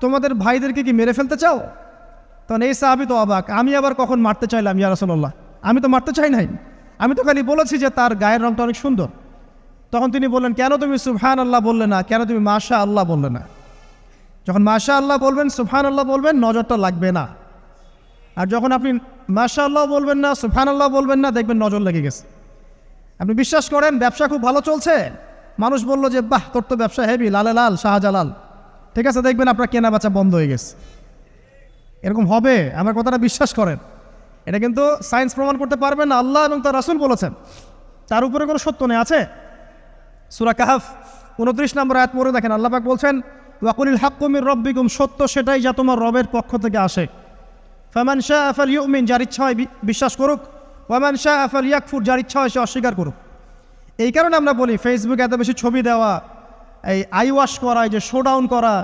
তোমাদের ভাইদেরকে কি মেরে ফেলতে চাও? তখন এই সাহাবী তো অবাক, আমি আবার কখন মারতে চাইলাম ইয়া রাসূলুল্লাহ? আমি তো মারতে চাই নাই, আমি তো খালি বলেছি যে তার গায়ের রংটা অনেক সুন্দর। তখন তিনি বললেন, কেন তুমি সুবহানাল্লাহ বললে না, কেন তুমি মাশা আল্লাহ বললে না? যখন মাশা আল্লাহ বলবেন, সুবহানাল্লাহ বলবেন, নজরটা লাগবে না। আর যখন আপনি মাশা আল্লাহ বলবেন না, সুবহানাল্লাহ বলবেন না, দেখবেন নজর লেগে গেছে। আপনি বিশ্বাস করেন ব্যবসা খুব ভালো চলছে, মানুষ বললো যে বাহ তোর তো ব্যবসা হেভি, লালে লাল শাহজালাল, ঠিক আছে, দেখবেন আপনার কেনা বেচা বন্ধ হয়ে গেছে। এরকম হবে, আমার কথাটা বিশ্বাস করেন। এটা কিন্তু সায়েন্স প্রমাণ করতে পারবে না, আল্লাহ এবং তার রাসূল বলেছেন, তার উপরে কোনো সত্য নেই। আছে সূরা কাহফ 29 নম্বর আয়াত পড়ে দেখেন, আল্লাহ পাক বলছেন, ওয়াকুলিল হাক্কু মির রাব্বিকুম, সত্য সেটাই যা তোমার রবের পক্ষ থেকে আসে। ফামান শাআ ফালইউমিন, যার ইচ্ছা হয় বিশ্বাস করুক, ওয়ামান শাআ ফালইয়াকফুর, যার ইচ্ছা হয় সে অস্বীকার করুক। এই কারণে আমরা বলি ফেসবুকে এত বেশি ছবি দেওয়া, এই আই ওয়াশ করা, এই যে শোডাউন করা,